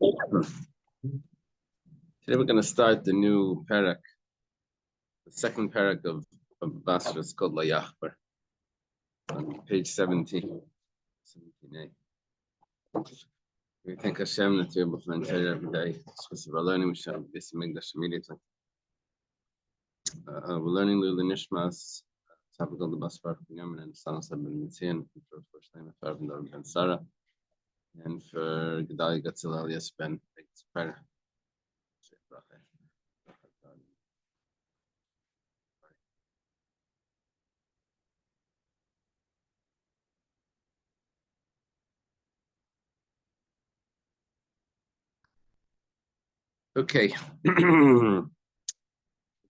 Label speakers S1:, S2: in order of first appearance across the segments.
S1: Today we're going to start the new parak, the second parak of Basra. It's called Layachbar, on page 17. 17a. We thank Hashem that we're able to learn Torah every day. Especially we're learning, we shall be Mikdash immediately. We're learning Lili Nishmas, topical the Basra Daf and Sanas Ben Mitzian, for first name of Farvin Ben Sarah, and for Gedalia Gatzil Elias Ben Spera. Okay. The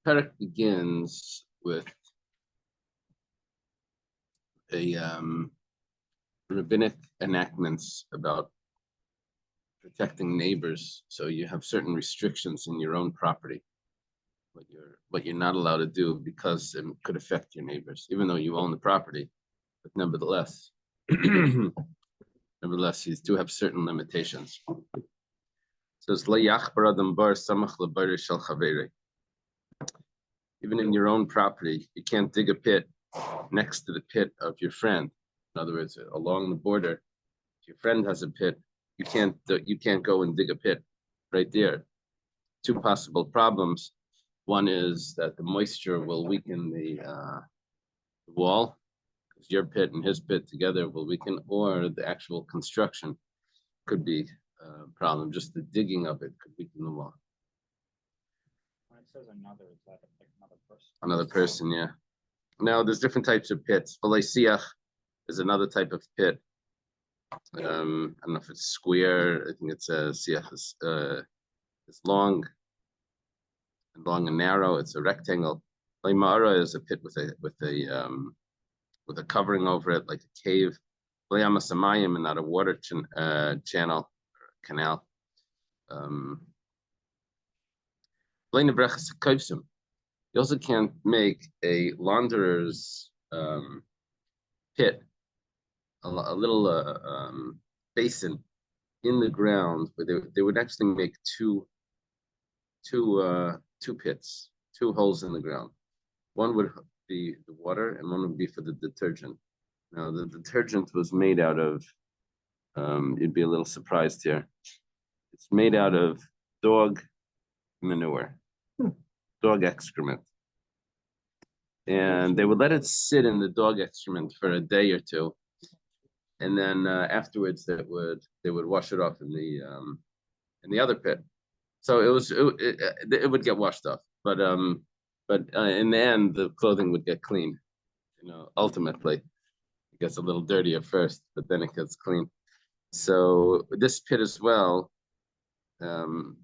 S1: parak begins with a rabbinic enactments about protecting neighbors. So you have certain restrictions in your own property, what you're not allowed to do because it could affect your neighbors, even though you own the property. But nevertheless, you do have certain limitations. So it's even in your own property, you can't dig a pit next to the pit of your friend. In other words, along the border, if your friend has a pit, you can't go and dig a pit right there. Two possible problems. One is that the moisture will weaken the wall, because your pit and his pit together will weaken, or the actual construction could be a problem. Just the digging of it could weaken the wall.
S2: When it says another, is that like another person?
S1: Another person, yeah. Now, there's different types of pits. Siach is another type of pit. I don't know if it's square. I think it's a siach. It's long and narrow. It's a rectangle. Ma'ara is a pit with a covering over it, like a cave. Samayim, and not a water channel or canal. You also can't make a launderer's pit, a little basin in the ground, where they would actually make two pits, two holes in the ground. One would be the water, and one would be for the detergent. Now, the detergent was made out of, you'd be a little surprised here. It's made out of dog manure, dog excrement. And they would let it sit in the dog excrement for a day or two, and then afterwards they would wash it off in the other pit. So it would get washed off, but in the end the clothing would get clean. Ultimately, it gets a little dirty at first, but then it gets clean. So this pit as well, you're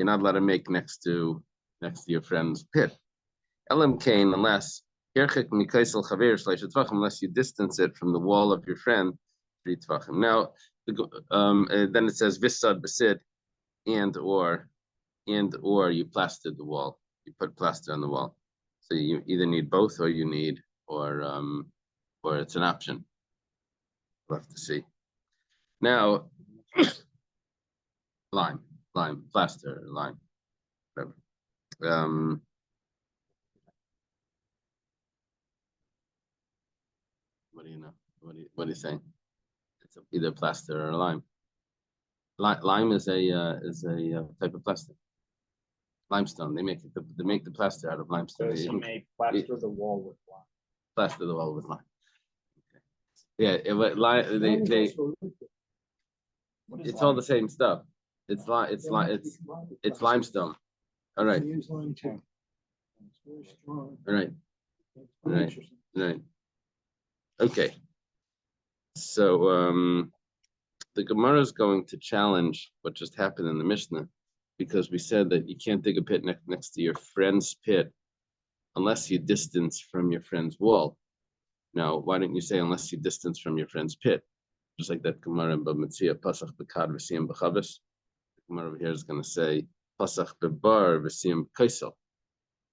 S1: not allowed to make next to your friend's pit. Unless you distance it from the wall of your friend 3 tvachim. Now, then it says visad besid, and or you plastered the wall. You put plaster on the wall. So you either need both, or it's an option. We'll have to see. Now, lime, plaster, lime, whatever. What do you know? What are you saying? It's either plaster or lime. Lime is a type of plastic. Limestone. They make the plaster out of limestone.
S2: So you may plaster the wall with lime.
S1: Plaster the wall with lime. Okay. Yeah, it's all the same stuff. It's limestone. All right. Right. Okay. So the Gemara is going to challenge what just happened in the Mishnah, because we said that you can't dig a pit next to your friend's pit unless you distance from your friend's wall. Now, why didn't you say unless you distance from your friend's pit? Just like that Gemara in Bamitzia, Pasach Bekad V'Siyam B'Chavis. The Gemara over here is going to say Pasach Bebar V'Siyam B'Kaisel.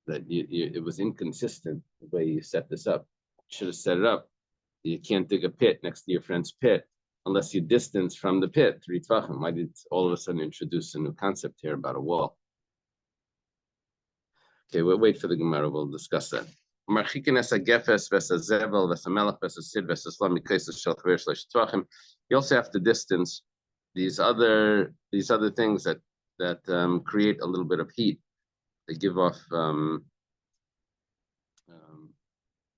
S1: That it was inconsistent the way you set this up. You should have set it up You can't dig a pit next to your friend's pit unless you distance from the pit 3 tvachim. Why did all of a sudden introduce a new concept here about a wall? Okay, we'll wait for the Gemara. We'll discuss that. You also have to distance these other things that create a little bit of heat. They give off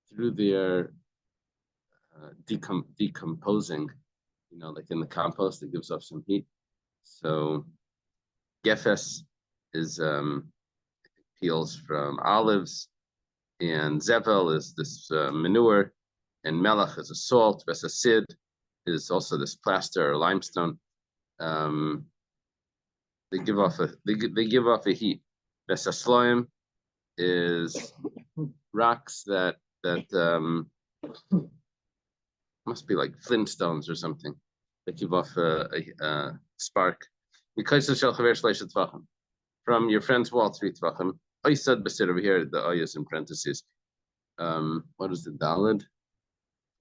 S1: through their decomposing, like in the compost, it gives off some heat. So gefes is peels from olives, and zevel is this manure, and melach is a salt. Vesasid is also this plaster or limestone. They give off a heat. Vesasloim is rocks that must be like flintstones or something that give off a spark. From your friend's wall 3 tvachim. I said beside over here, the ayah in parentheses. What is the dalid?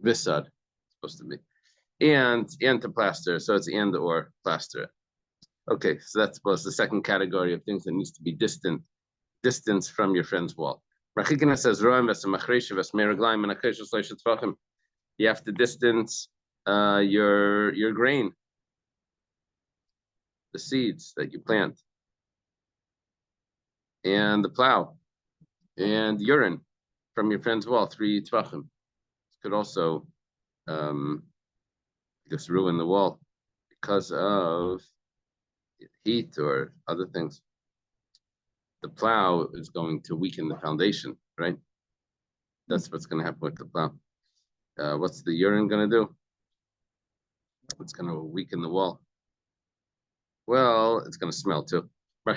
S1: Visad, supposed to be. And to plaster, so it's and or plaster. Okay, so that's supposed the second category of things that needs to be distance from your friend's wall. Rachikina says you have to distance your grain, the seeds that you plant, and the plow, and urine from your friend's wall 3 tvachim. This could also just ruin the wall because of heat or other things. The plow is going to weaken the foundation, right? That's what's going to happen with the plow. What's the urine going to do? It's going to weaken the wall. Well, it's going to smell too. A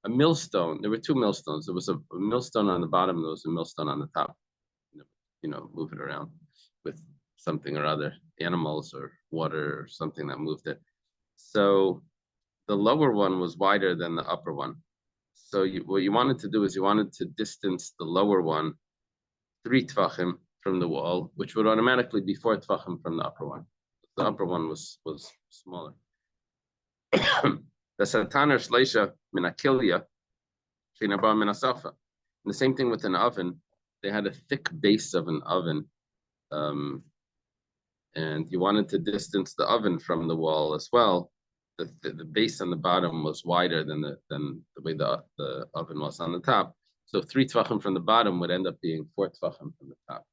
S1: millstone. There were 2 millstones. There was a millstone on the bottom. There was a millstone on the top. Move it around with something or other, animals or water or something that moved it. So the lower one was wider than the upper one. So what you wanted to do is you wanted to distance the lower one 3 tvachim from the wall, which would automatically be 4 tvachim from the upper one. The upper one was smaller. The sataner shleisha min akilya shinaba min asafa. The same thing with an oven. They had a thick base of an oven, and you wanted to distance the oven from the wall as well. The base on the bottom was wider than the way the oven was on the top. So 3 tvachim from the bottom would end up being 4 tvachim from the top,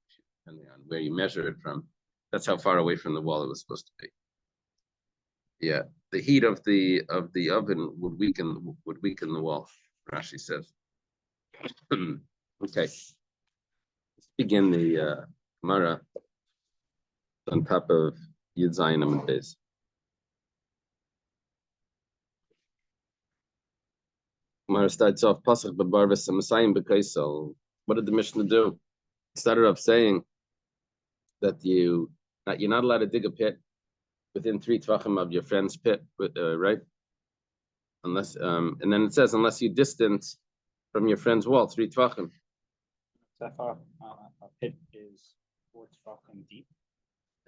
S1: depending on where you measure it from. That's how far away from the wall it was supposed to be. Yeah, the heat of the oven would weaken the wall. Rashi says. Okay, let's begin the Gemara on top of Yud Zayin Amud Beis. Gemara starts off Pasach Babar v'Samasayim b'Kaisel. What did the Mishnah do? It started off saying that you're not allowed to dig a pit within 3 tvachim of your friend's pit, right? Unless and then it says unless you distance from your friend's wall 3 tvachim.
S2: So I thought a pit is 4 tvachim deep.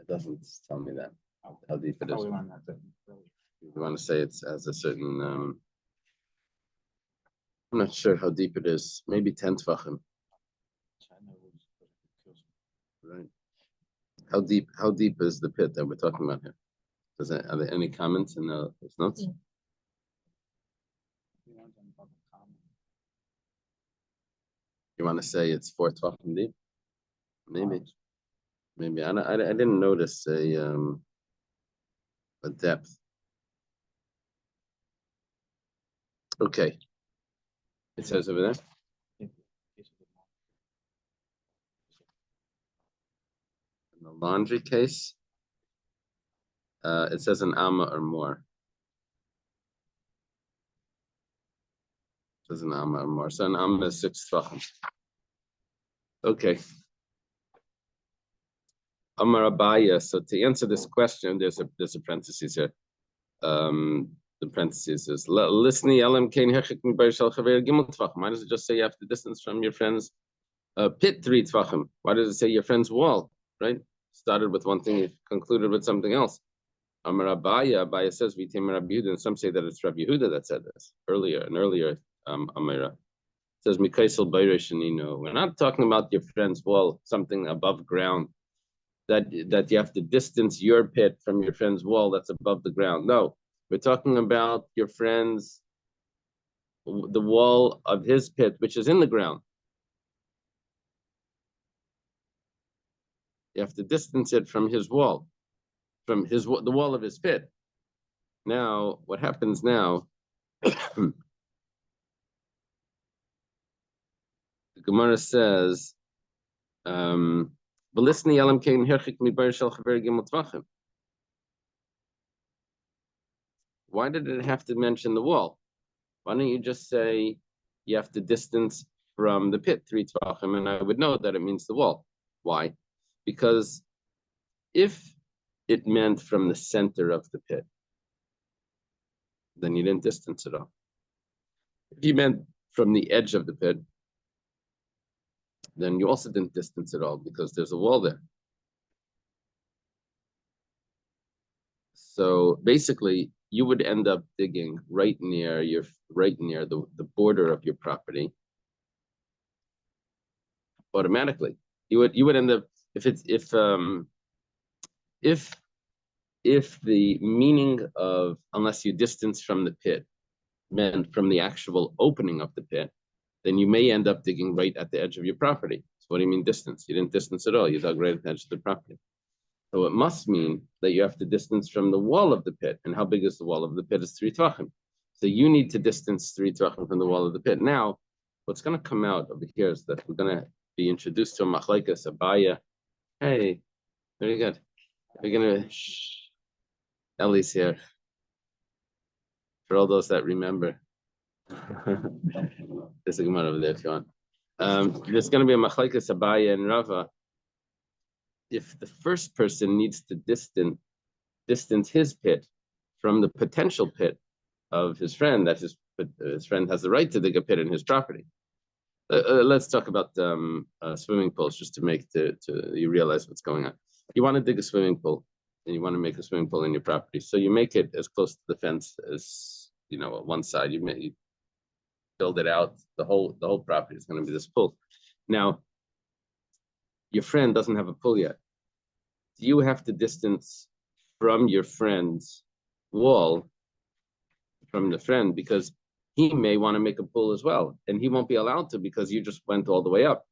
S1: It doesn't tell me that
S2: Oh,
S1: how deep it is.
S2: we learned that earlier.
S1: You want to say it has a certain. I'm not sure how deep it is. Maybe 10 tvachim. Right. How deep is the pit that we're talking about here? Are there any comments in those notes? You want to say it's 4 tvachim deep? Maybe. I didn't notice a depth. Okay. It says over there. In the laundry case, it says an amma or more. It says an amma or more. So an amma is 6 tvachim. Okay. Amar Abaya. So to answer this question, there's a parenthesis here. The parenthesis is Lisni Elam Kain Hechik Mibar Shal Chaver Gimel Tvach. Why does it just say you have to distance from your friends Pit 3 tvachim. Why does it say your friend's wall? Right? Started with one thing, concluded with something else. Amar Abaya says Vitim Rabbi Yehuda, and some say that it's Rabbi Yehuda that said this earlier, an earlier Amira. It says Mikaisel Bayreshanino. We're not talking about your friend's wall, something above ground. That you have to distance your pit from your friend's wall that's above the ground. No, we're talking about your friend's the wall of his pit, which is in the ground. You have to distance it from his wall, from the wall of his pit. Now, what happens now? The Gemara says, why did it have to mention the wall? Why don't you just say you have to distance from the pit 3 tvachim, and I would know that it means the wall. Why? Because if it meant from the center of the pit, then you didn't distance it all. If you meant from the edge of the pit, then you also didn't distance it all because there's a wall there. So basically, you would end up digging right near the border of your property. Automatically, you would end up if the meaning of unless you distance from the pit meant from the actual opening of the pit, then you may end up digging right at the edge of your property. So what do you mean distance? You didn't distance at all. You dug right at the edge of the property. So it must mean that you have to distance from the wall of the pit. And how big is the wall of the pit? Is 3 tvachim. So you need to distance 3 tvachim from the wall of the pit. Now, what's going to come out over here is that we're going to be introduced to a machlekes, Abaya. Hey, very good. We're going to... Ellie's here. For all those that remember. There's a Gemara over there if you want. There's going to be a machlekes Abaya and Rava. If the first person needs to distance his pit from the potential pit of his friend, that his friend has the right to dig a pit in his property. Let's talk about swimming pools just to make you realize what's going on. You want to dig a swimming pool, and you want to make a swimming pool in your property, so you make it as close to the fence as at one side. You build it out. The whole property is going to be this pool. Now, your friend doesn't have a pool yet. You have to distance from your friend's wall from the friend because he may want to make a pool as well, and he won't be allowed to because you just went all the way up.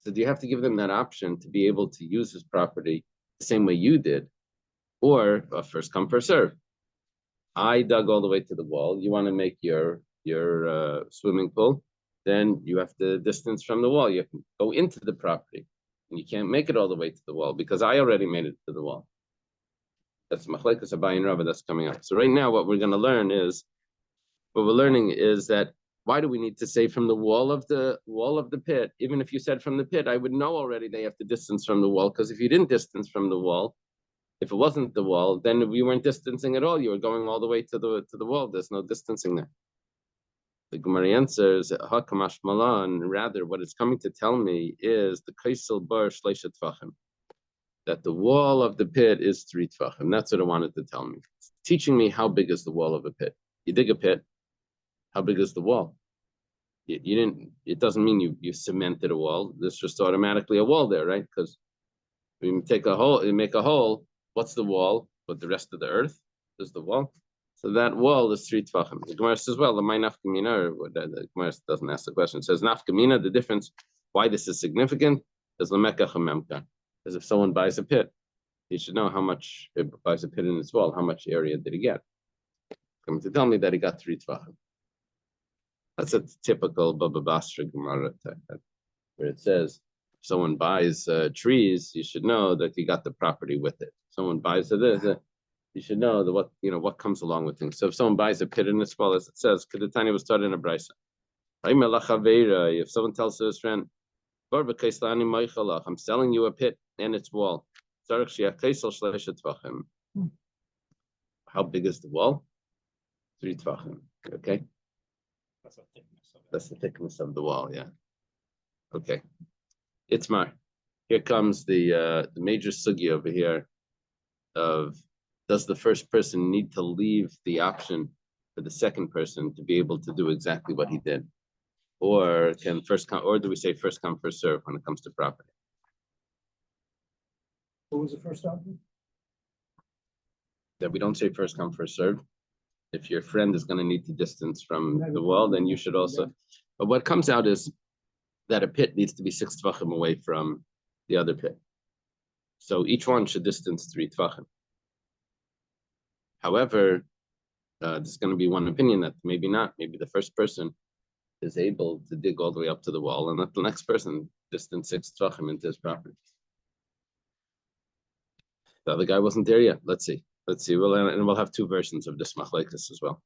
S1: So do you have to give them that option to be able to use his property the same way you did, or first come, first serve? I dug all the way to the wall. You want to make your swimming pool, then you have to distance from the wall. You have to go into the property, and you can't make it all the way to the wall because I already made it to the wall. That's machlekes Abaye and Rava that's coming up. So right now, what we're learning is that why do we need to say from the wall of the pit? Even if you said from the pit, I would know already they have to distance from the wall, because if you didn't distance from the wall, if it wasn't the wall, then we weren't distancing at all. You were going all the way to the wall. There's no distancing there. The Gemara answers, Hakamash Malan, rather what it's coming to tell me is the Kaisel Bar Shleisha Tvachim, that the wall of the pit is 3 tvachim. That's what it wanted to tell me. It's teaching me how big is the wall of a pit. You dig a pit, how big is the wall? You didn't. It doesn't mean you cemented a wall. There's just automatically a wall there, right? Because you take a hole, you make a hole. What's the wall? But the rest of the earth is the wall. So that wall is 3 tvachim. The Gemara says, well, the nafkamina, the Gemara doesn't ask the question. It says nafkamina, the difference, why this is significant, is lameka chamemka. As if someone buys a pit, he should know how much it buys a pit in its wall. How much area did he get? Coming to tell me that he got 3 tvachim. That's a typical Baba Basra Gemara type, where it says if someone buys trees, you should know that he got the property with it. If someone buys you should know that what comes along with things. So if someone buys a pit in its wall, as it says, Kedetani was started in a brisa. If someone tells to his friend, I'm selling you a pit and its wall. How big is the wall? 3 tvachim. Okay.
S2: That's the thickness of it.
S1: That's the thickness of the wall, yeah. Okay. Itmar. Here comes the major sugi over here of, does the first person need to leave the option for the second person to be able to do exactly what he did? Or can first come, or do we say first come, first serve when it comes to property?
S3: What was the first option?
S1: That we don't say first come, first serve. If your friend is going to need to distance from the wall, then you should also. But what comes out is that a pit needs to be 6 tvachim away from the other pit. So each one should distance 3 tvachim. However, there's going to be one opinion that maybe not. Maybe the first person is able to dig all the way up to the wall, and let the next person distance 6 tvachim into his property. The other guy wasn't there yet. Let's see. And we'll have 2 versions of this machlekes as well.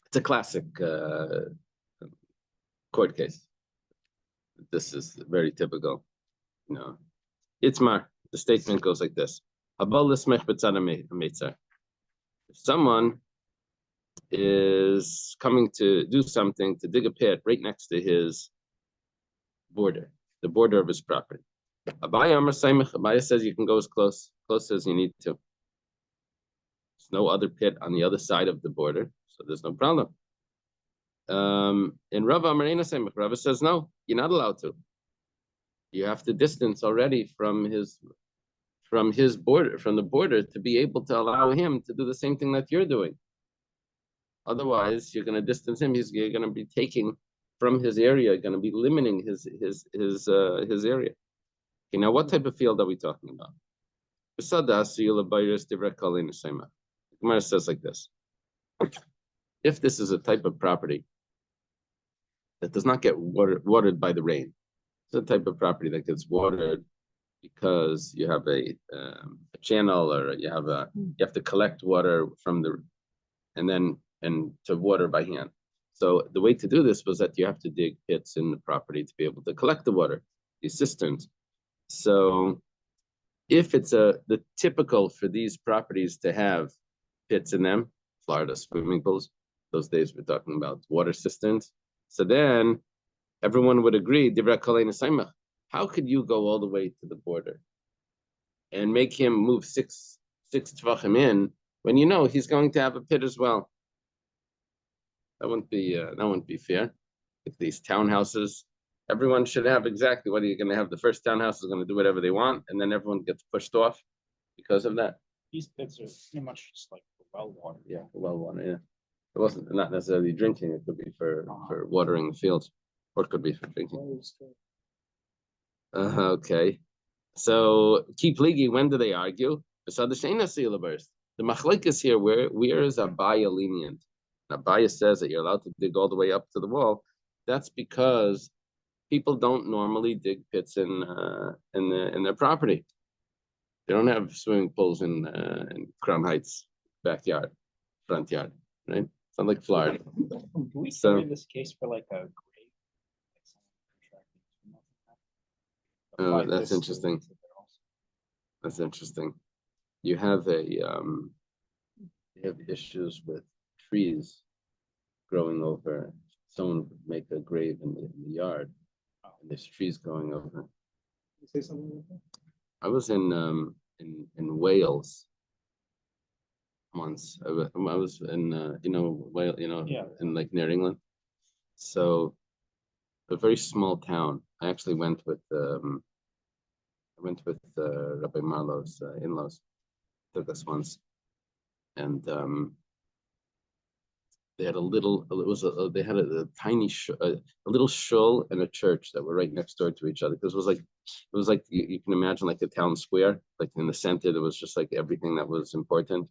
S1: It's a classic court case. This is very typical. Itmar, the statement goes like this. If someone is coming to do something, to dig a pit right next to his border, the border of his property. Abaya says you can go as close as you need to. There's no other pit on the other side of the border, so there's no problem. And Rava says, no, you're not allowed to. You have to distance already from his border, from the border, to be able to allow him to do the same thing that you're doing. Otherwise, you're going to distance him. You're going to be taking from his area, going to be limiting his area. Okay, now what type of field are we talking about? Gemara says like this. If this is a type of property that does not get watered by the rain, it's a type of property that gets watered because you have a channel, or you have to collect water from and to water by hand. So the way to do this was that you have to dig pits in the property to be able to collect the water, these cisterns. So if it's the typical for these properties to have pits in them, Florida swimming pools, those days we're talking about water cisterns. So then everyone would agree, how could you go all the way to the border and make him move six tvachim in when you know he's going to have a pit as well? That wouldn't be fair. If these townhouses, everyone should have exactly what are you going to have? The first townhouse is going to do whatever they want, and then everyone gets pushed off because of that.
S2: These pits are pretty much just like well water.
S1: Yeah, well water. Yeah, it wasn't not necessarily drinking. It could be for watering the fields, or it could be for drinking. Okay. So keep ligi. When do they argue? The machlekes here. Where is Abaya lenient? Abaya says that you're allowed to dig all the way up to the wall. That's because people don't normally dig pits in their property. They don't have swimming pools in Crown Heights backyard, front yard, right? It's not like Florida.
S2: Do we carry this case for like a grave?
S1: Oh, that's interesting. That's interesting. You have issues with trees growing over. Someone would make a grave in the yard, and there's trees growing over.
S3: You say something like that?
S1: I was in Wales once. I was in Wales, in like near England. So a very small town. I actually went with Rabbi Marlowe's in-laws. Took us once, and they had they had a tiny a little shul and a church that were right next door to each other, because it was like you can imagine like a town square, like in the center there was just like everything that was important,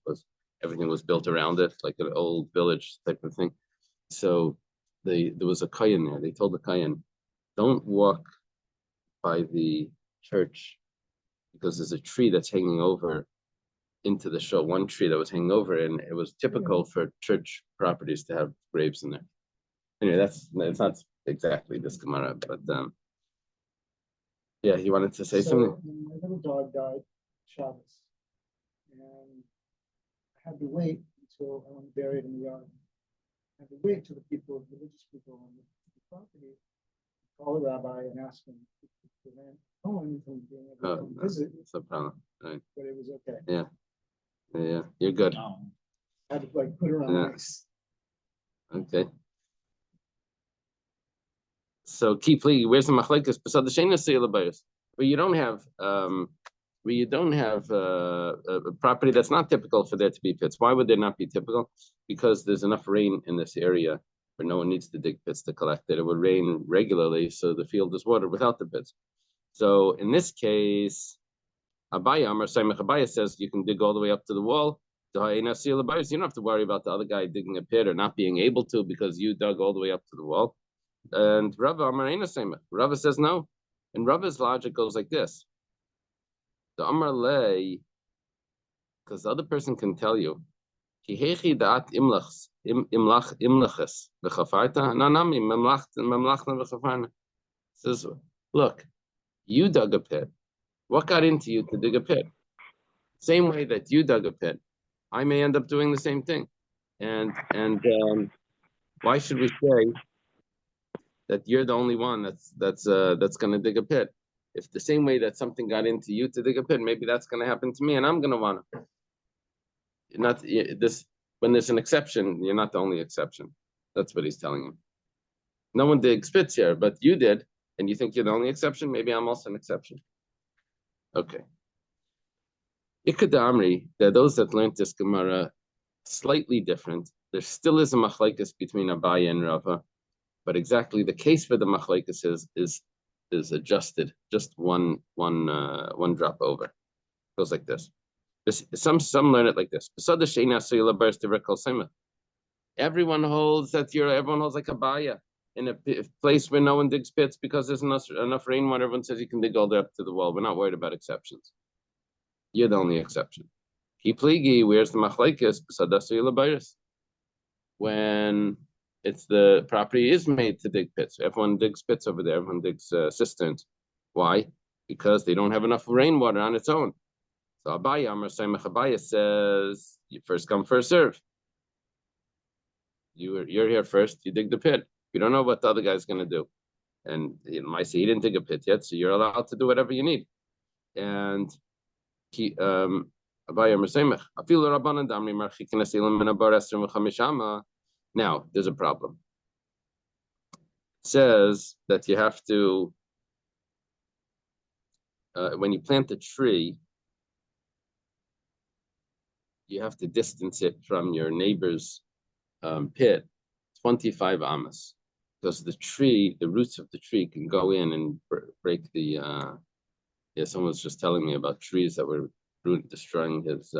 S1: everything was built around it, like an old village type of thing. So there was a kohen there. They told the kohen, don't walk by the church because there's a tree that's hanging over into the shul, one tree that was hanging over, and it was typical for church properties to have graves in there. Anyway, it's not exactly this Gemara, but yeah, he wanted to say something.
S3: My little dog died Shabbos, and I had to wait until I went buried in the yard. I had to wait till the religious people on the property call the rabbi and ask him if it could prevent Cohen from being able to
S1: No,
S3: visit,
S1: it's a problem. Right.
S3: but it was okay.
S1: Yeah, you're good.
S2: No.
S3: I had to like put her on
S1: Yeah.
S3: ice.
S1: Okay. So keep pleading. Where's the machlekes? Beside the sheina seilabayos, where you don't have a property that's not typical for there to be pits. Why would there not be typical? Because there's enough rain in this area where no one needs to dig pits to collect it. It would rain regularly, so the field is watered without the pits. So in this case, Abaya says you can dig all the way up to the wall. You don't have to worry about the other guy digging a pit or not being able to because you dug all the way up to the wall. And Rava says no. And Rava's logic goes like this. The Amar Lei, because the other person can tell you, says, look, you dug a pit. What got into you to dig a pit? Same way that you dug a pit, I may end up doing the same thing. And why should we say that you're the only one that's going to dig a pit? If the same way that something got into you to dig a pit, maybe that's going to happen to me, and I'm going to want to. Not this. When there's an exception, you're not the only exception. That's what he's telling him. No one digs pits here, but you did, and you think you're the only exception. Maybe I'm also an exception. Okay. Ikadamri, there are those that learned this Gemara slightly different. There still is a machlekes between Abaye and Rava, but exactly the case for the machlekes is adjusted just one drop over. It goes like this. Some learn it like this. Everyone holds that everyone holds like Abaye in a place where no one digs pits because there's enough rainwater. Everyone says you can dig all the way up to the wall. We're not worried about exceptions. You're the only exception. Kipligi, where's the machlekes? When it's the property is made to dig pits. Everyone digs pits over there. Everyone digs cisterns. Why? Because they don't have enough rainwater on its own. So Abaye says, you first come, first serve. You're here first. You dig the pit. You don't know what the other guy's going to do. And he didn't dig a pit yet, so you're allowed to do whatever you need. And now, there's a problem. It says that you have to, when you plant a tree, you have to distance it from your neighbor's pit 25 amas, because the roots of the tree can go in and break the, someone was just telling me about trees that were destroying his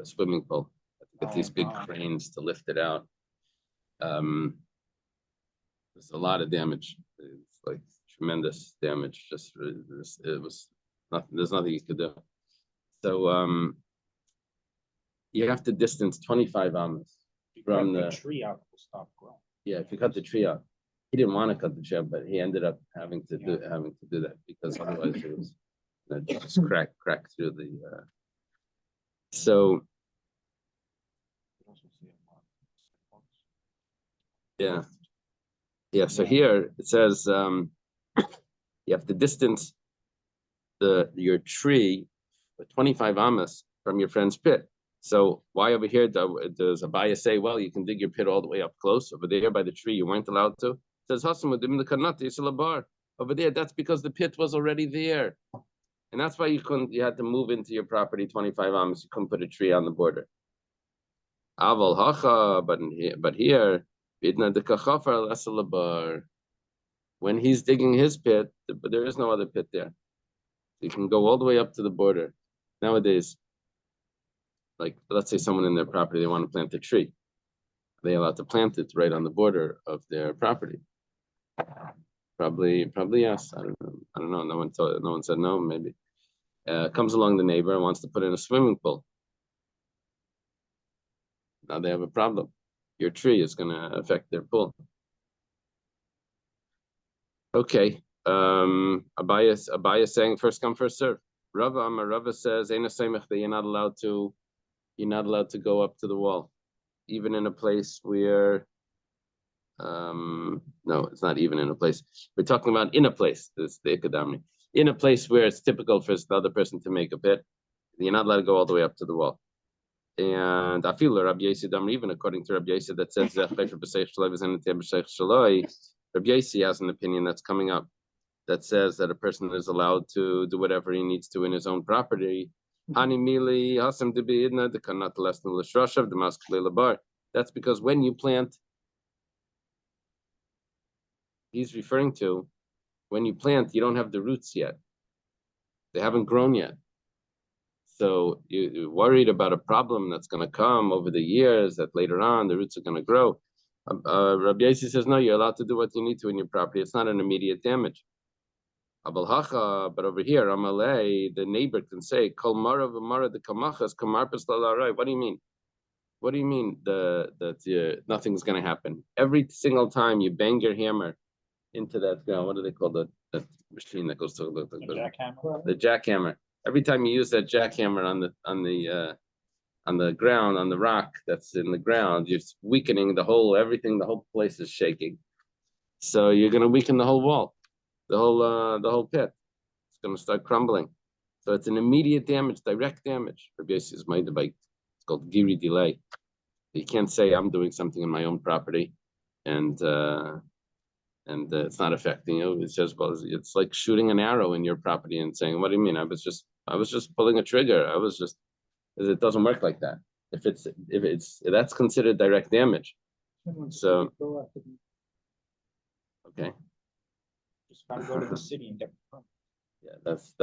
S1: swimming pool. Get these big cranes to lift it out. There's a lot of damage. It's like tremendous damage. Just it was nothing. There's nothing you could do. So you have to distance 25 amas from the
S2: tree out. Will stop growing.
S1: Yeah, if you cut the tree out, he didn't want to cut the tree out, but he ended up having to do that because otherwise it was just crack through the. So. Yeah. So here it says you have to distance your tree 25 amas from your friend's pit. So why over here does Abaye say, well, you can dig your pit all the way up close? Over there by the tree, you weren't allowed to. It says over there, that's because the pit was already there. And that's why you had to move into your property 25 amas. You couldn't put a tree on the border. Aval hacha, but here, when he's digging his pit, but there is no other pit there. You can go all the way up to the border. Nowadays, like let's say someone in their property, they want to plant a tree. Are they allowed to plant it right on the border of their property? Probably yes. I don't know. No one said no. Maybe comes along the neighbor and wants to put in a swimming pool. Now they have a problem. Your tree is going to affect their pool. Okay. Abaye saying first come, first serve. Rava says, you're not allowed to go up to the wall, even in a place where No, it's not even in a place. We're talking about in a place. This is the ikadamri. In a place where it's typical for the other person to make a pit, you're not allowed to go all the way up to the wall. And I feel Rabbi Yossi Damri, even according to Rabbi Yossi, that says Rabbi Yossi has an opinion that's coming up that says that a person is allowed to do whatever he needs to in his own property. That's because when you plant, he's referring to when you plant, you don't have the roots yet. They haven't grown yet. So you're worried about a problem that's going to come over the years, that later on the roots are going to grow. Rabbi Yossi says, no, you're allowed to do what you need to in your property. It's not an immediate damage. But over here, Amalei, the neighbor can say, Kol mara v'mara de kamachas kamarpas lalarai. What do you mean? What do you mean that nothing's going to happen? Every single time you bang your hammer into that, what do they call that machine that goes to the
S2: jackhammer?
S1: The jackhammer. Every time you use that jackhammer on the ground, on the rock that's in the ground, you're weakening everything. The whole place is shaking. So you're going to weaken the whole wall, the whole pit. It's going to start crumbling. So it's an immediate damage, direct damage. It's called giri delay. You can't say I'm doing something in my own property, and it's not affecting you. It's just, well, it's like shooting an arrow in your property and saying, "What do you mean? I was just pulling a trigger. It doesn't work like that. If that's considered direct damage. So, okay.
S2: Just gotta go to the city and get the permit.
S1: Yeah, that's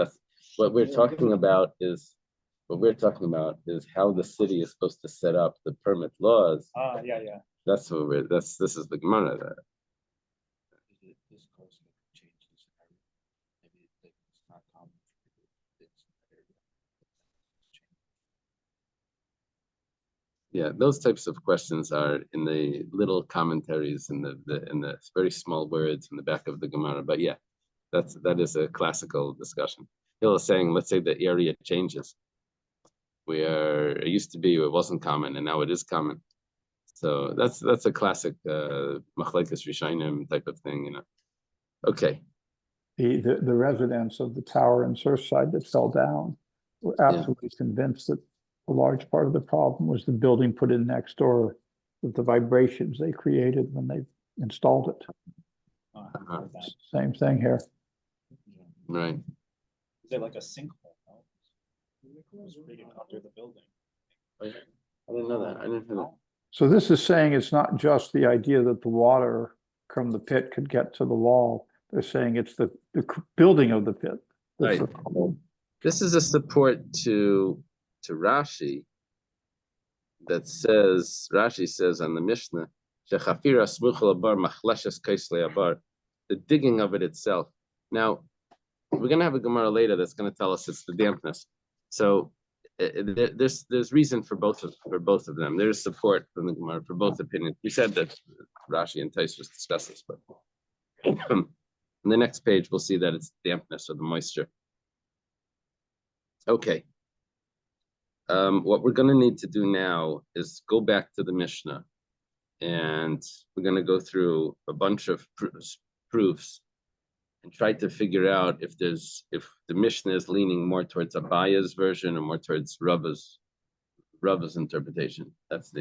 S1: what we're talking about is how the city is supposed to set up the permit laws.
S2: Yeah.
S1: This is the Gemara.
S2: This course changes. Maybe it's not common.
S1: Yeah, those types of questions are in the little commentaries in the very small words in the back of the Gemara. But yeah, that is a classical discussion. Hill is saying, let's say the area changes, where it used to be it wasn't common and now it is common. So that's a classic machlekes rishonim type of thing, Okay.
S4: The residents of the tower in Surfside that fell down were absolutely convinced that a large part of the problem was the building put in next door with the vibrations they created when they installed it. Same thing here.
S1: Right.
S2: Is it like a sinkhole? No? It was created under the building.
S1: I didn't know that. I didn't know that.
S4: So this is saying it's not just the idea that the water from the pit could get to the wall. They're saying it's the building of the pit.
S1: Right. This is a support to Rashi that says, Rashi says on the Mishnah, the digging of it itself. Now, we're going to have a Gemara later that's going to tell us it's the dampness. So there's reason for both of them. There's support from the Gemara for both opinions. We said that Rashi and Tosfos discuss this, but on the next page we'll see that it's dampness or the moisture. Okay. What we're going to need to do now is go back to the Mishnah, and we're going to go through a bunch of proofs and try to figure out if the Mishnah is leaning more towards Abaya's version or more towards Rava's interpretation. That's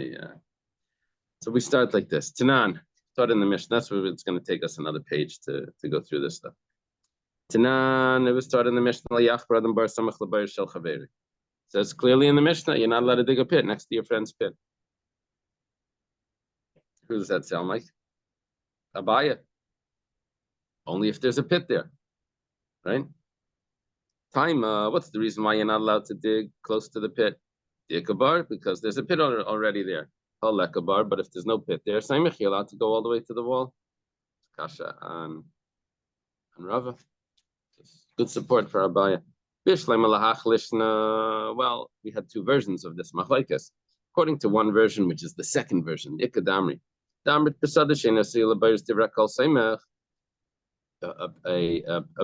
S1: so we start like this. Tanan, start in the Mishnah. That's where it's going to take us another page to go through this stuff. Tanan, it was started in the Mishnah. Says clearly in the Mishnah, you're not allowed to dig a pit next to your friend's pit. Who does that sound like? Abaya. Only if there's a pit there, right? Time, what's the reason why you're not allowed to dig close to the pit? Dikabar, because there's a pit already there. Halekabar, but if there's no pit there, Saimich, you're allowed to go all the way to the wall. Kasha on Rava. Good support for Abaya. Well, we had two versions of this machlekes. According to one version, which is the second version, Ikadamri, a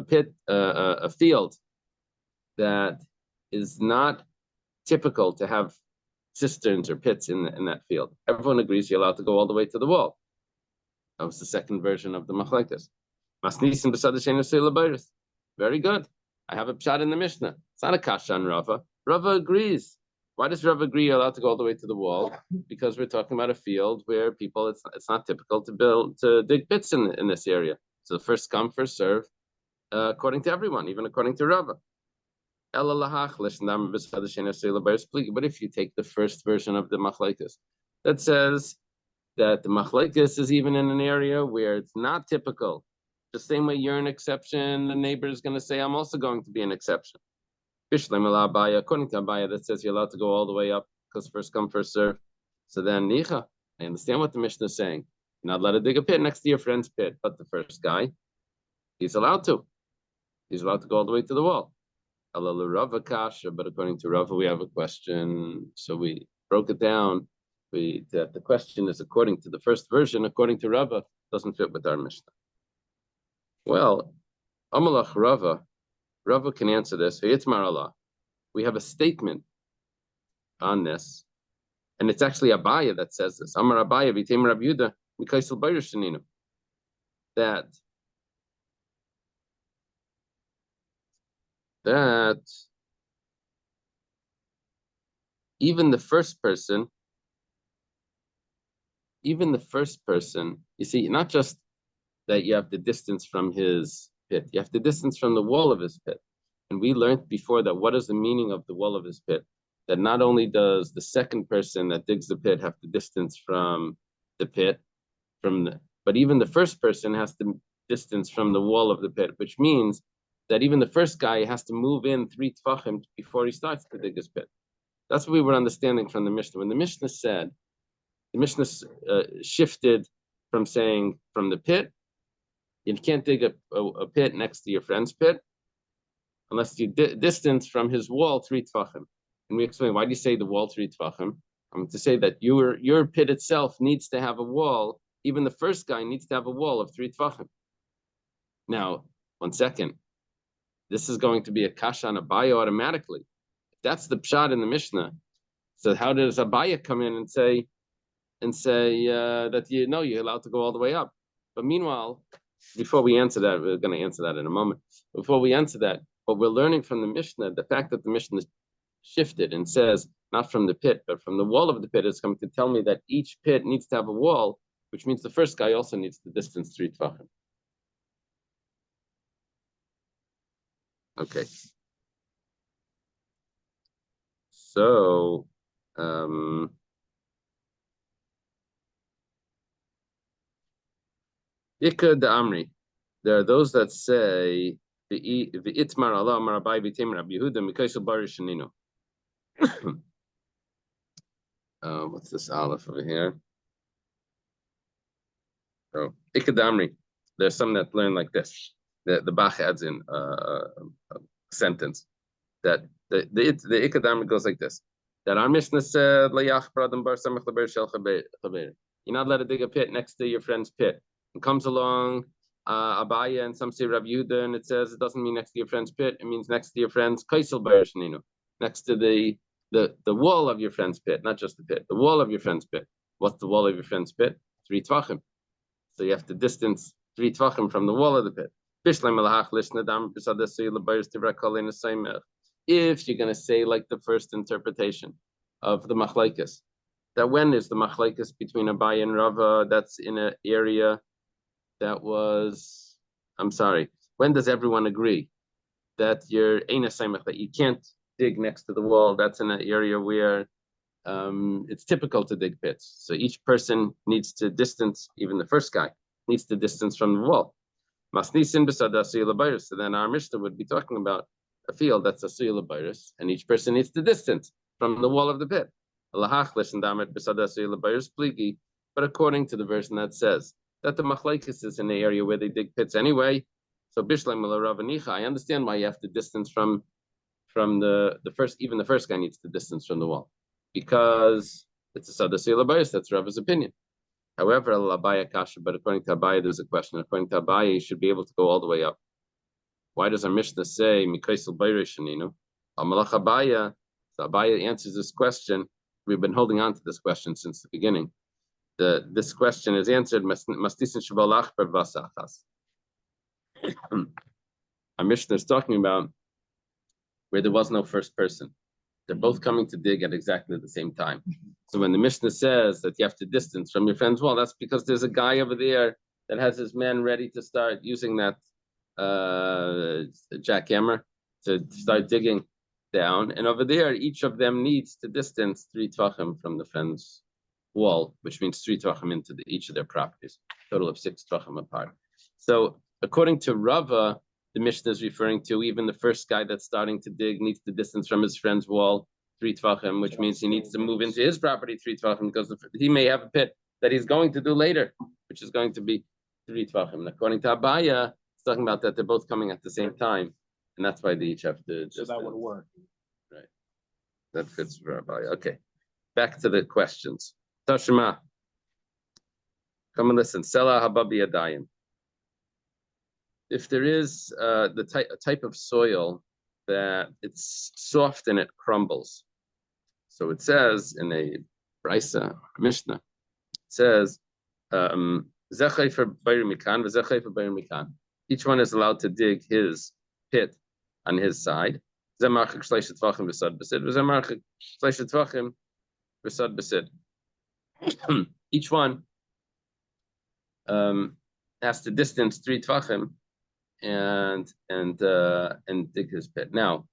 S1: pit, a field that is not typical to have cisterns or pits in that field. Everyone agrees you're allowed to go all the way to the wall. That was the second version of the machlekes. Masnisim b'sad shein asila beiris. Very good. I have a pshat in the Mishnah. It's not a kasha on Rava. Rava agrees. Why does Rava agree you're allowed to go all the way to the wall? Because we're talking about a field where people, it's not typical to dig pits in this area. So first come, first serve, according to everyone, even according to Rava. But if you take the first version of the machlekes, that says that the machlekes is even in an area where it's not typical. The same way you're an exception, the neighbor is going to say, I'm also going to be an exception. According to Abaya, that says you're allowed to go all the way up because first come, first serve. So then, Nicha, I understand what the Mishnah is saying. You're not allowed to dig a pit next to your friend's pit, but the first guy, he's allowed to. He's allowed to go all the way to the wall. But according to Rava, we have a question. So we broke it down. The question is according to the first version, according to Rava, doesn't fit with our Mishnah. Well, Amalach Rava can answer this. We have a statement on this, and it's actually Abaya that says this. Amar Abaya v'tem Rab Yuda mikaisel bayrish sheninu. That even the first person, you see, not just that you have the distance from his pit, you have the distance from the wall of his pit. And we learned before that what is the meaning of the wall of his pit? That not only does the second person that digs the pit have the distance from the pit, but even the first person has the distance from the wall of the pit, which means that even the first guy has to move in 3 tfachim before he starts to dig his pit. That's what we were understanding from the Mishnah. When the Mishnah said, the Mishnah shifted from saying from the pit, you can't dig a pit next to your friend's pit unless you distance from his wall 3 tfachim. And we explain, why do you say the wall 3 tfachim? To say that your pit itself needs to have a wall. Even the first guy needs to have a wall of 3 tfachim. Now, 1 second. This is going to be a kasha on Abaya automatically. If that's the pshat in the Mishnah, so how does Abaya come in and say that you're allowed to go all the way up? But meanwhile, before we answer that, we're going to answer that in a moment. Before we answer that, what we're learning from the Mishnah, the fact that the Mishnah is shifted and says not from the pit, but from the wall of the pit, is coming to tell me that each pit needs to have a wall, which means the first guy also needs to distance 3 tfachim. Okay. So, Ikka de Amri. There are those that say the Itmar Allah Marabai Vitim Rabbi Yehuda Mikaisel Barish Shanino. What's this aleph over here? Oh, Ikka de Amri. There's some that learn like this. The Bach adds in a sentence that the Ikka de Amri goes like this. That our Mishnah said, you're not allowed to dig a pit next to your friend's pit. And comes along Abaya and some say Rabbi Yehuda, and it says it doesn't mean next to your friend's pit, it means next to your friend's kaisel bayrishninu, next to the wall of your friend's pit, not just the pit, the wall of your friend's pit. What's the wall of your friend's pit? 3 tfachim. So you have to distance 3 tfachim from the wall of the pit. If you're going to say like the first interpretation of the machlekes, that when is the machlekes between Abaya and Rava that's in an area that was, when does everyone agree that that you can't dig next to the wall? That's in an area where it's typical to dig pits. So each person needs to distance, even the first guy needs to distance from the wall. So then our Mishnah would be talking about a field that's a asiyah l'bayris, and each person needs to distance from the wall of the pit. But according to the version that says that the machlekes is in the area where they dig pits anyway, so bishleim l'ravanicha, I understand why you have to distance from the first, even the first guy needs to distance from the wall, because it's a asiyah l'bayris. That's Rava's opinion. However, Abaya kasha, but according to Abaya, there's a question. According to Abaya, you should be able to go all the way up. Why does our Mishnah say Mikaisel Bayrishaninu? Amalach Abaya. So Abaya answers this question. We've been holding on to this question since the beginning. this question is answered. Our Mishnah is talking about where there was no first person. They're both coming to dig at exactly the same time. So when the Mishnah says that you have to distance from your friend's wall, that's because there's a guy over there that has his men ready to start using that jackhammer to start digging down. And over there, each of them needs to distance 3 tvachim from the friend's wall, which means 3 tvachim into each of their properties, total of 6 tvachim apart. So according to Rava, the Mishnah is referring to even the first guy that's starting to dig needs to distance from his friend's wall 3 tvachim, which means he needs to move into his property 3 tvachim, because he may have a pit that he's going to do later, which is going to be 3 tvachim. And according to Abaya, it's talking about that they're both coming at the same time, and that's why they each have to.
S2: So that would work.
S1: Right. That fits for Abaya. Okay. Back to the questions. Tashima. Come and listen. Sela hababi adayim. If there is a type of soil that it's soft and it crumbles, so it says in a Brisa Mishnah, it says, each one is allowed to dig his pit on his side. Each one has to distance 3 tvachim and dig his pit. Now,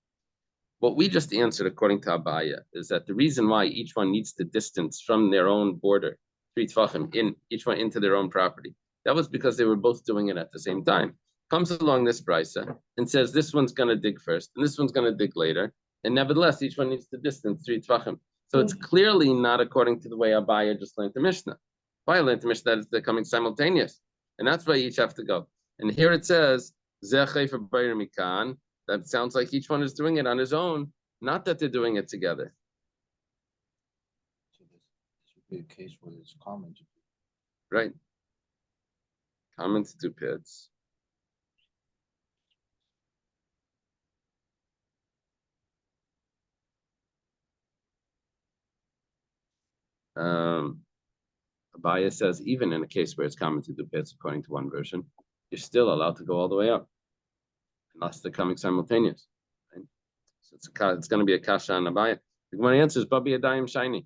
S1: what we just answered according to Abaya is that the reason why each one needs to distance from their own border 3 tvachim in each one into their own property, that was because they were both doing it at the same time. Comes along this brisa and says this one's going to dig first and this one's going to dig later, and nevertheless each one needs to distance 3 tvachim. So it's clearly not according to the way Abaya just learned the Mishnah. Abaya learned the Mishnah that they're coming simultaneous, and that's why each have to go. And here it says that sounds like each one is doing it on his own, not that they're doing it together.
S5: So this would be a case where it's common to do.
S1: Right. Common to do pits. Abaya says even in a case where it's common to do pits, according to one version, you're still allowed to go all the way up, unless they're coming simultaneous. Right? So it's going to be a kasha on Abaya. The Gemara answers, Babi Adayim Shiny.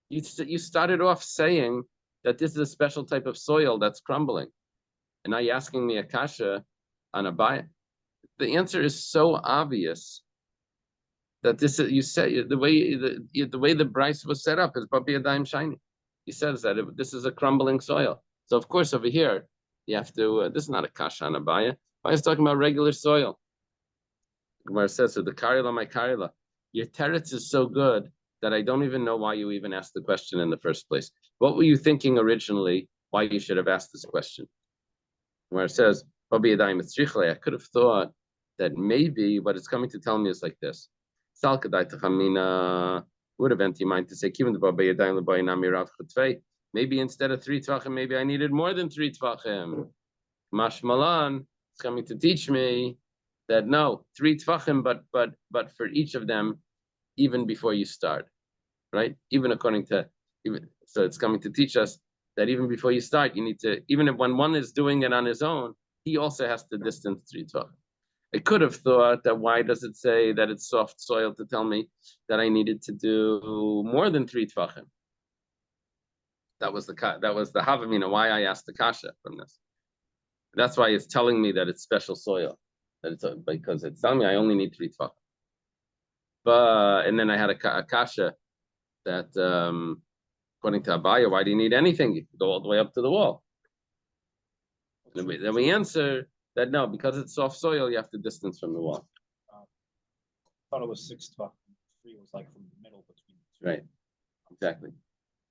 S1: You started off saying that this is a special type of soil that's crumbling, and now you're asking me a kasha on Abaya. The answer is so obvious that this is, you say the way the Bryce was set up is Babi Adayim Shiny. He says that this is a crumbling soil. So of course over here you have to. This is not a kasha on Abaya. Abaya's talking about regular soil. Gemara says, so the karila, my karila, your teretz is so good that I don't even know why you even asked the question in the first place. What were you thinking originally? Why you should have asked this question? Gemara says, I could have thought that maybe what it's coming to tell me is like this. Would have been mind to say, maybe instead of 3 tvachim, maybe I needed more than 3 tvachim. Mashmalan is coming to teach me that no, 3 tvachim, but for each of them, even before you start, right? Even according to, so it's coming to teach us that even before you start, you need to, even if when one is doing it on his own, he also has to distance 3 tvachim. I could have thought that why does it say that it's soft soil to tell me that I needed to do more than 3 tvachim? That was the havamina, why I asked the kasha from this. That's why it's telling me that it's special soil, that it's because it's telling me I only need 3 tvachim. But and then I had a kasha that according to Abaya, why do you need anything? You can go all the way up to the wall. Then we answer that no, because it's soft soil, you have to distance from the wall.
S2: I thought it was 6 tvachim. 3 was like from the middle between the 2.
S1: Right. Exactly.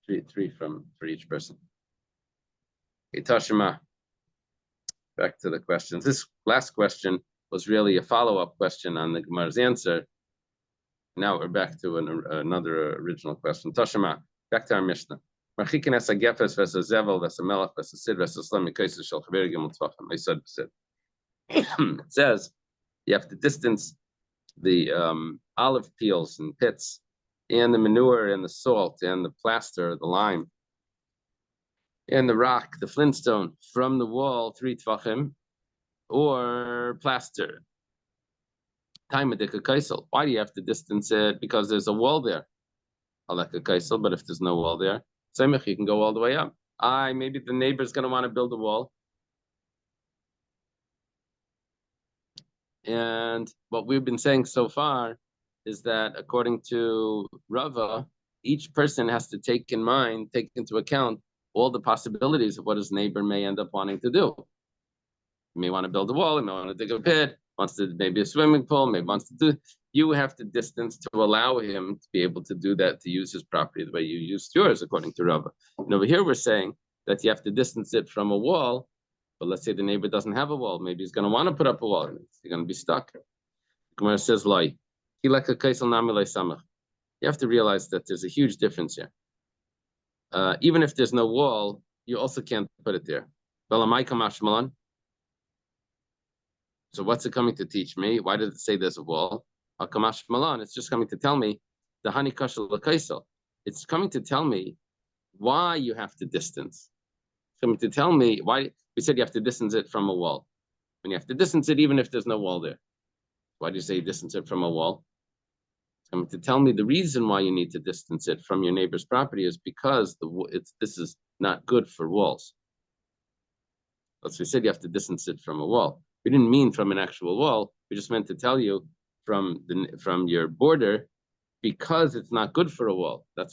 S1: Three for each person. Okay, Tashima. Back to the questions. This last question was really a follow-up question on the Gemara's answer. Now we're back to another original question. Tashima, back to our Mishnah. It says you have to distance the olive peels and pits and the manure and the salt and the plaster, the lime And the rock, the flintstone from the wall, 3 tvachim, or plaster. Why do you have to distance it? Because there's a wall there. But if there's no wall there, you can go all the way up. Maybe the neighbor's going to want to build a wall. And what we've been saying so far is that according to Rava, each person has to take into account all the possibilities of what his neighbor may end up wanting to do. He may want to build a wall, he may want to dig a pit, wants to maybe a swimming pool, maybe wants to do. You have to distance to allow him to be able to do that, to use his property the way you used yours, according to Rava. And over here we're saying that you have to distance it from a wall. But let's say the neighbor doesn't have a wall. Maybe he's going to want to put up a wall. You're going to be stuck. Gemara says, "Loi, you have to realize that there's a huge difference here. Even if there's no wall, you also can't put it there. So what's it coming to teach me? Why did it say there's a wall? It's just coming to tell me the hani kashal l'kaisel. It's coming to tell me why you have to distance. It's coming to tell me why we said you have to distance it from a wall. And you have to distance it even if there's no wall there. Why do you say distance it from a wall? It's coming to tell me the reason why you need to distance it from your neighbor's property is because this is not good for walls. As we said, you have to distance it from a wall. We didn't mean from an actual wall. We just meant to tell you from your border, because it's not good for a wall. That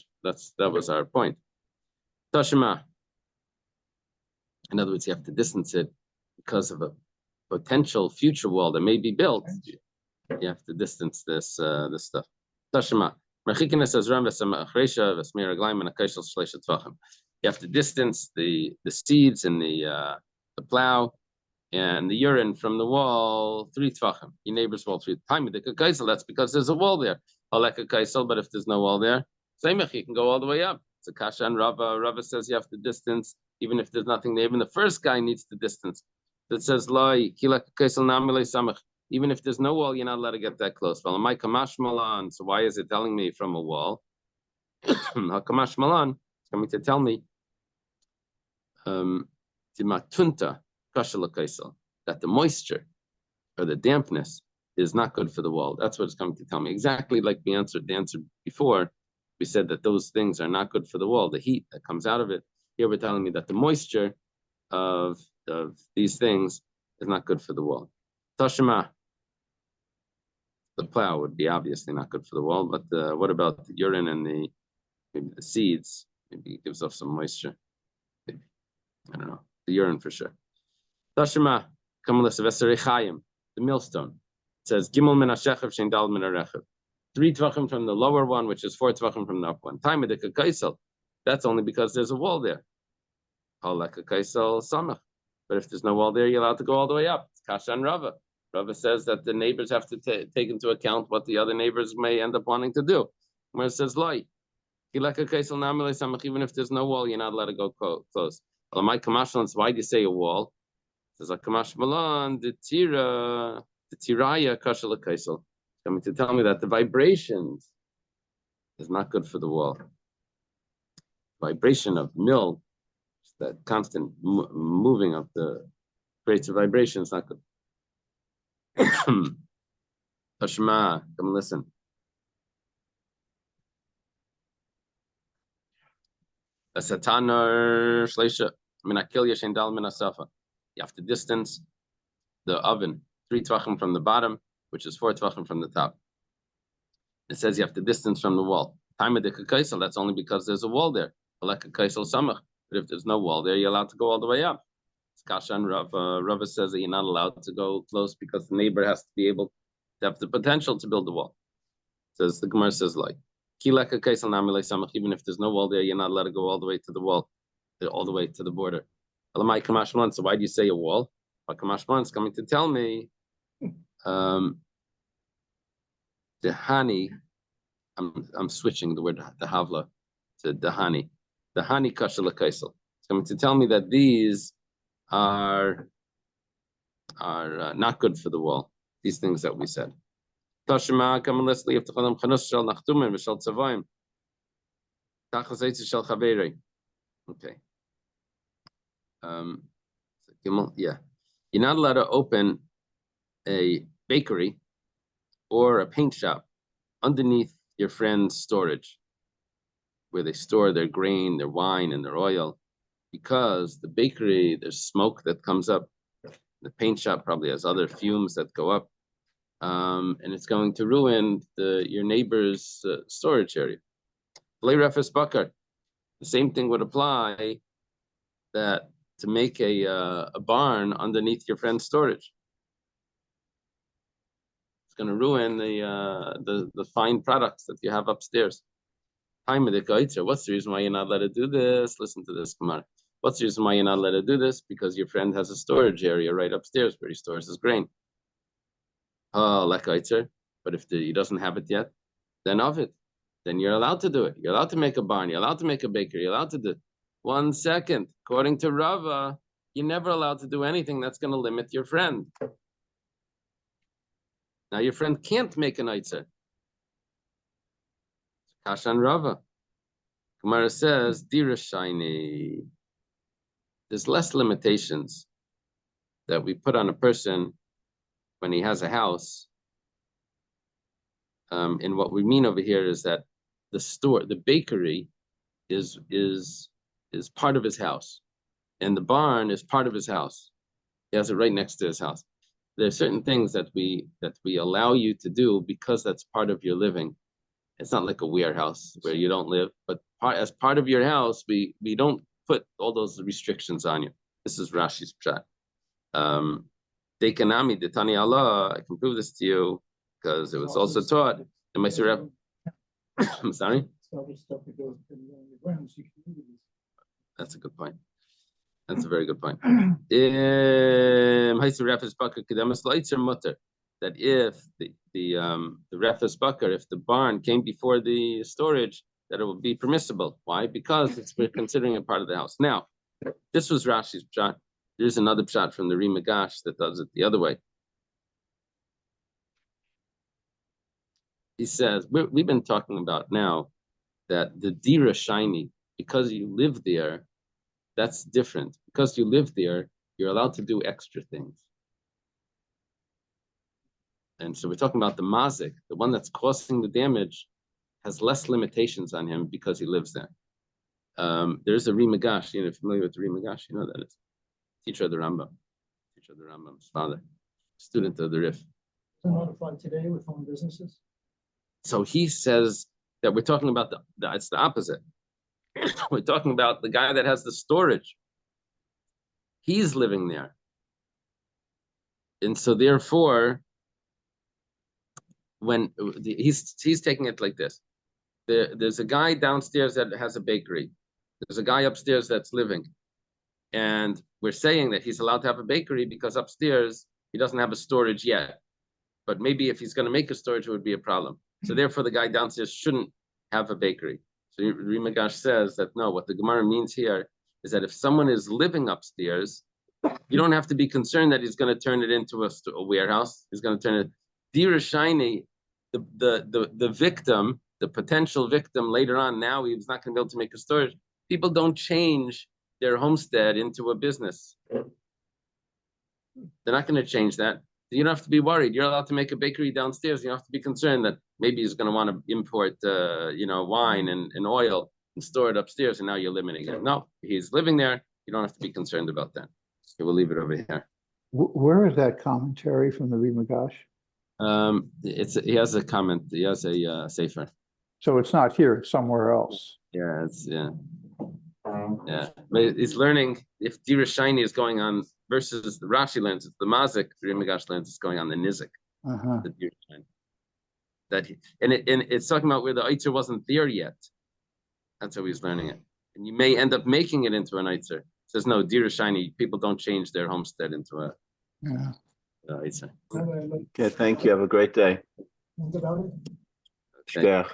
S1: was our point. Tashima. In other words, you have to distance it because of a potential future wall that may be built. You have to distance this stuff. Tashima. You have to distance the seeds and the plow and the urine from the wall 3 tvachim. Your neighbor's wall 3 times. That's because there's a wall there. But if there's no wall there, you can go all the way up. It's a kasha and Rava. Rava says you have to distance even if there's nothing there. Even the first guy needs to distance. That says even if there's no wall, you're not allowed to get that close. So why is it telling me from a wall? Hakamash malan is coming to tell me that the moisture or the dampness is not good for the wall. That's what it's coming to tell me. Exactly like we answered the answer before. We said that those things are not good for the wall. The heat that comes out of it. Here we're telling me that the moisture of these things is not good for the wall. Tashima. The plow would be obviously not good for the wall, but what about the urine and maybe the seeds? Maybe it gives off some moisture. Maybe. I don't know. The urine for sure. Tashima, the millstone. It says Gimel min hashechav shein dal min harechav. 3 tvachim from the lower one, which is 4 tvachim from the upper one. Time of kaisel. That's only because there's a wall there. Kaisel samach. But if there's no wall there, you're allowed to go all the way up. It's kasha and Rava. Rava says that the neighbors have to take into account what the other neighbors may end up wanting to do. Where it says light. Even if there's no wall, you're not allowed to go close. Why do you say a wall? It says Kamash Malan, the tiraya kashala kaisel. Coming to tell me that the vibrations is not good for the wall. Vibration of mill, that constant moving of the creates a vibration, is not good. Tashma, come listen. You have to distance the oven 3 tvachim from the bottom, which is 4 tvachim from the top. It says you have to distance from the wall. That's only because there's a wall there. But if there's no wall there, you're allowed to go all the way up. Kasha and Rava. Rava says that you're not allowed to go close because the neighbor has to be able to have the potential to build the wall. Says the Gemara says like even if there's no wall there, you're not allowed to go all the way to the wall, all the way to the border. So why do you say a wall? Kamashman is coming to tell me the hani. I'm switching the word the havla to the hani. The hani kasha l'kaisel. It's coming to tell me that these are not good for the wall. These things that we said. Tashima kamalesli of tchalam chanus shel nachtumen v'shel tzavayim. Tachas eitz shel chaverei. Okay. Yeah, you're not allowed to open a bakery or a paint shop underneath your friend's storage, where they store their grain, their wine, and their oil, because the bakery, there's smoke that comes up. The paint shop probably has other fumes that go up, and it's going to ruin your neighbor's storage area. The same thing would apply that to make a barn underneath your friend's storage. It's going to ruin the fine products that you have upstairs. What's the reason why you're not allowed to do this? Listen to this, come on. What's the reason why you're not allowed to do this? Because your friend has a storage area right upstairs where he stores his grain. Oh, but if he doesn't have it yet, then you're allowed to do it. You're allowed to make a barn. You're allowed to make a bakery. You're allowed to do. 1 second. According to Rava, you're never allowed to do anything that's going to limit your friend. Now your friend can't make an Eitzer. Kashan Rava. Gemara says, Dira Shaini. There's less limitations that we put on a person when he has a house. And what we mean over here is that the bakery is part of his house, and the barn is part of his house. He has it right next to his house. There are certain things that we allow you to do because that's part of your living. It's not like a warehouse where you don't live, but as part of your house, we don't put all those restrictions on you. This is Rashi's pshat. Dekanami Detani Allah. I can prove this to you because it was also taught in my surah. I'm sorry. That's a good point. That's a very good point. That if the refus bakar, if the barn came before the storage, that it would be permissible. Why? Because we're considering it part of the house. Now, this was Rashi's pshat. There's another pshat from the Rimagash that does it the other way. He says, we've been talking about now that the Dira Shaini, because you live there, that's different. Because you live there, you're allowed to do extra things. And so we're talking about the mazik, the one that's causing the damage, has less limitations on him because he lives there. There's a Rimagash, familiar with the Rimagash, you know that is. Teacher of the Rambam's father, student of the Rif.
S3: Notified today with home businesses.
S1: So he says that we're talking about it's the opposite. We're talking about the guy that has the storage. He's living there. And so therefore, when he's taking it like this, there's a guy downstairs that has a bakery. There's a guy upstairs that's living. And we're saying that he's allowed to have a bakery because upstairs he doesn't have a storage yet. But maybe if he's going to make a storage, it would be a problem. So therefore, the guy downstairs shouldn't have a bakery. So Rimagash says that no, what the Gemara means here is that if someone is living upstairs, you don't have to be concerned that he's going to turn it into a warehouse. He's going to turn it. Dira Shaini, the victim, the potential victim later on, now he's not going to be able to make a storage. People don't change their homestead into a business. They're not going to change that. You don't have to be worried. You're allowed to make a bakery downstairs. You don't have to be concerned that maybe he's going to want to import, wine and oil and store it upstairs, and now you're limiting it. No, he's living there. You don't have to be concerned about that. Okay, we'll leave it over here.
S4: Where is that commentary from the Rimagash?
S1: He has a comment. He has a sefer.
S4: So it's not here, it's somewhere else.
S1: Yeah, but he's learning if Dira Shaini is going on versus the Rashi lens, it's the Mazik, the Rimagash lens is going on the Nizik. The Dira Shaini. It's talking about where the Eitzer wasn't there yet. That's how he's learning it. And you may end up making it into an Eitzer. It says no, Dira Shaini, people don't change their homestead into a Eitzer.
S6: Okay, thank you. Have a great day.
S3: Think about it.
S1: Okay.
S6: Shkach.